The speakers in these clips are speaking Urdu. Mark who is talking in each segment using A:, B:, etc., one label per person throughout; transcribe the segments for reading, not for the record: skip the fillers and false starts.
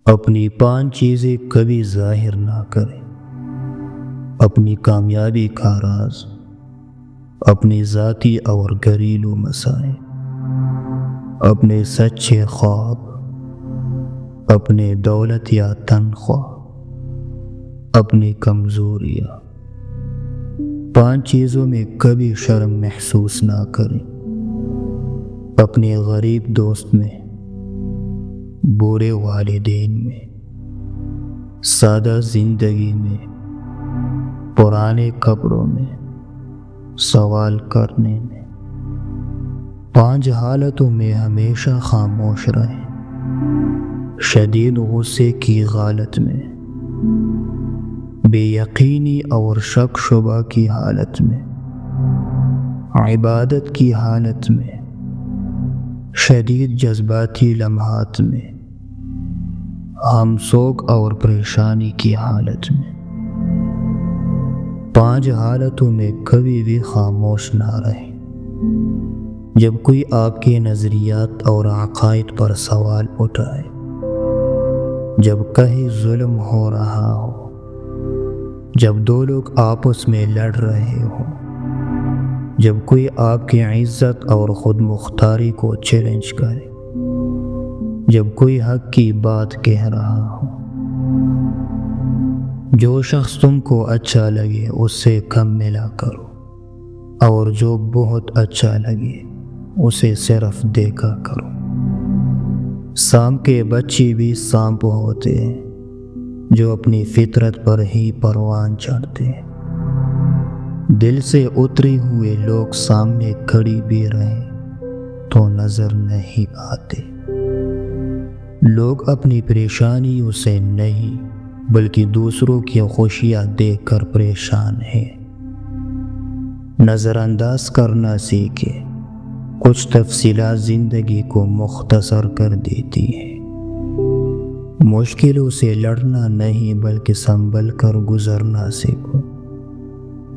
A: اپنی 5 چیزیں کبھی ظاہر نہ کریں۔ اپنی کامیابی کا راز، اپنی ذاتی اور گھریلو مسائل، اپنے سچے خواب، اپنے دولت یا تنخواہ، اپنی کمزوریاں۔ 5 چیزوں میں کبھی شرم محسوس نہ کریں۔ اپنے غریب دوست میں، برے والدین میں، سادہ زندگی میں، پرانے کپڑوں میں، سوال کرنے میں۔ 5 حالتوں میں ہمیشہ خاموش رہیں۔ شدید غصے کی حالت میں، بے یقینی اور شک شبہ کی حالت میں، عبادت کی حالت میں، شدید جذباتی لمحات میں، ہمسوگ اور پریشانی کی حالت میں۔ 5 حالتوں میں کبھی بھی خاموش نہ رہیں۔ جب کوئی آپ کے نظریات اور عقائد پر سوال اٹھائے، جب کہیں ظلم ہو رہا ہو، جب 2 لوگ آپس میں لڑ رہے ہوں، جب کوئی آپ کی عزت اور خود مختاری کو چیلنج کرے، جب کوئی حق کی بات کہہ رہا ہو۔ جو شخص تم کو اچھا لگے اس سے کم ملا کرو، اور جو بہت اچھا لگے اسے صرف دیکھا کرو۔ سانپ کے بچے بھی سانپ ہوتے ہیں جو اپنی فطرت پر ہی پروان چڑھتے ہیں۔ دل سے اترے ہوئے لوگ سامنے کھڑی بھی رہیں تو نظر نہیں آتے۔ لوگ اپنی پریشانیوں سے نہیں بلکہ دوسروں کی خوشیاں دیکھ کر پریشان ہیں۔ نظر انداز کرنا سیکھے۔ کچھ تفصیلات زندگی کو مختصر کر دیتی ہیں۔ مشکلوں سے لڑنا نہیں بلکہ سنبھل کر گزرنا سیکھو،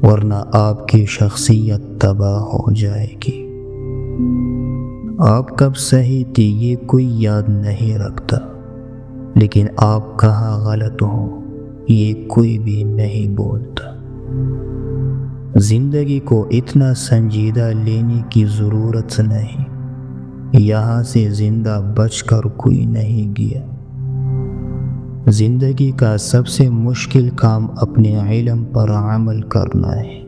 A: ورنہ آپ کی شخصیت تباہ ہو جائے گی۔ آپ کب صحیح تھی یہ کوئی یاد نہیں رکھتا، لیکن آپ کہاں غلط ہو یہ کوئی بھی نہیں بولتا۔ زندگی کو اتنا سنجیدہ لینے کی ضرورت نہیں، یہاں سے زندہ بچ کر کوئی نہیں گیا۔ زندگی کا سب سے مشکل کام اپنے علم پر عمل کرنا ہے۔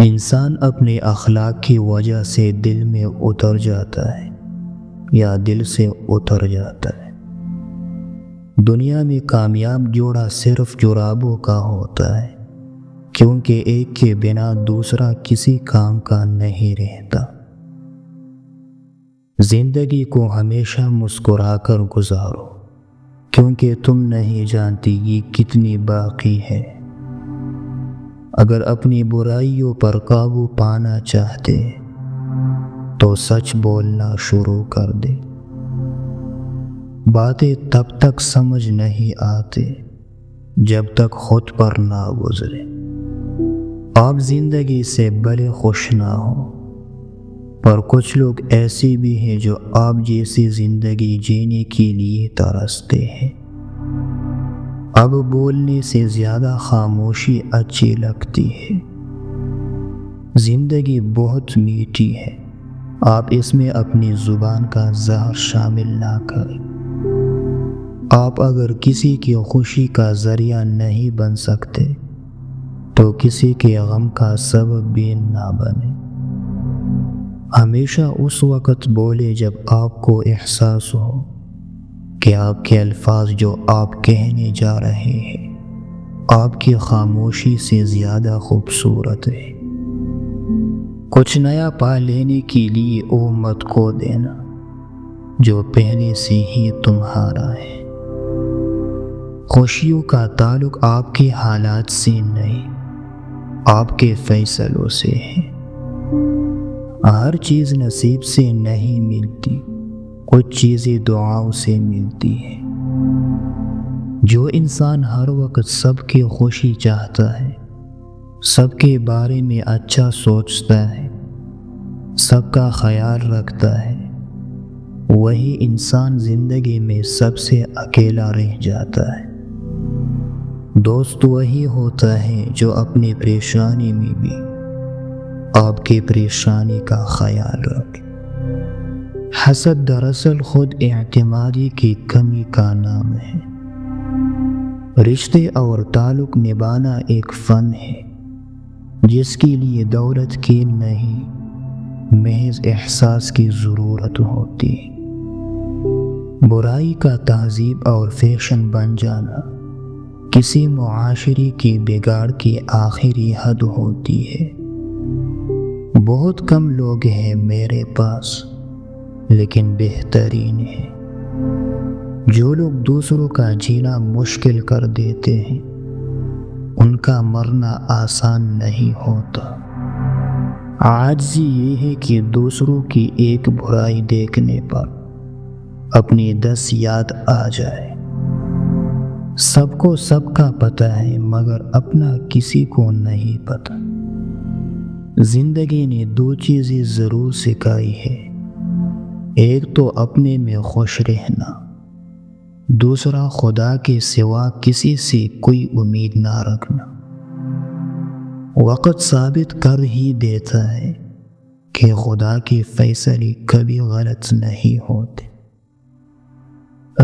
A: انسان اپنے اخلاق کی وجہ سے دل میں اتر جاتا ہے یا دل سے اتر جاتا ہے۔ دنیا میں کامیاب جوڑا صرف جرابوں کا ہوتا ہے، کیونکہ ایک کے بنا دوسرا کسی کام کا نہیں رہتا۔ زندگی کو ہمیشہ مسکرا کر گزارو، کیونکہ تم نہیں جانتی یہ کتنی باقی ہے۔ اگر اپنی برائیوں پر قابو پانا چاہتے تو سچ بولنا شروع کر دے۔ باتیں تب تک سمجھ نہیں آتے جب تک خود پر نہ گزرے۔ آپ زندگی سے بھلے خوش نہ ہو، پر کچھ لوگ ایسے بھی ہیں جو آپ جیسی زندگی جینے کے لیے ترستے ہیں۔ اب بولنے سے زیادہ خاموشی اچھی لگتی ہے۔ زندگی بہت میٹھی ہے، آپ اس میں اپنی زبان کا زہر شامل نہ کریں۔ آپ اگر کسی کی خوشی کا ذریعہ نہیں بن سکتے تو کسی کے غم کا سبب بھی نہ بنے۔ ہمیشہ اس وقت بولے جب آپ کو احساس ہو کہ آپ کے الفاظ جو آپ کہنے جا رہے ہیں آپ کی خاموشی سے زیادہ خوبصورت ہے۔ کچھ نیا پا لینے کے لیے وہ مت کھو دینا جو پہلے سے ہی تمہارا ہے۔ خوشیوں کا تعلق آپ کے حالات سے نہیں، آپ کے فیصلوں سے ہے۔ ہر چیز نصیب سے نہیں ملتی، کچھ چیزیں دعاؤں سے ملتی ہیں۔ جو انسان ہر وقت سب کی خوشی چاہتا ہے، سب کے بارے میں اچھا سوچتا ہے، سب کا خیال رکھتا ہے، وہی انسان زندگی میں سب سے اکیلا رہ جاتا ہے۔ دوست وہی ہوتا ہے جو اپنی پریشانی میں بھی آپ کی پریشانی کا خیال رکھے۔ حسد دراصل خود اعتمادی کی کمی کا نام ہے۔ رشتے اور تعلق نبھانا ایک فن ہے جس کے لیے دولت کی نہیں، محض احساس کی ضرورت ہوتی ہے۔ برائی کا تہذیب اور فیشن بن جانا کسی معاشرے کی بگاڑ کی آخری حد ہوتی ہے۔ بہت کم لوگ ہیں میرے پاس لیکن بہترین ہیں، جو لوگ دوسروں کا جینا مشکل کر دیتے ہیں ان کا مرنا آسان نہیں ہوتا۔ عاجزی یہ ہے کہ دوسروں کی ایک برائی دیکھنے پر اپنی 10 یاد آ جائے۔ سب کو سب کا پتہ ہے مگر اپنا کسی کو نہیں پتہ۔ زندگی نے 2 چیزیں ضرور سکھائی ہے، ایک تو اپنے میں خوش رہنا، دوسرا خدا کے سوا کسی سے کوئی امید نہ رکھنا۔ وقت ثابت کر ہی دیتا ہے کہ خدا کے فیصلے کبھی غلط نہیں ہوتے۔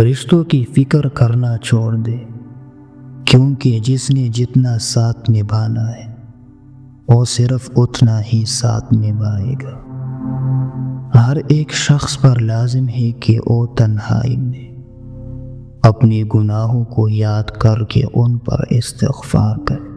A: رشتوں کی فکر کرنا چھوڑ دے، کیونکہ جس نے جتنا ساتھ نبھانا ہے وہ صرف اتنا ہی ساتھ نبھائے گا۔ ہر ایک شخص پر لازم ہے کہ وہ تنہائی میں اپنے گناہوں کو یاد کر کے ان پر استغفار کرے۔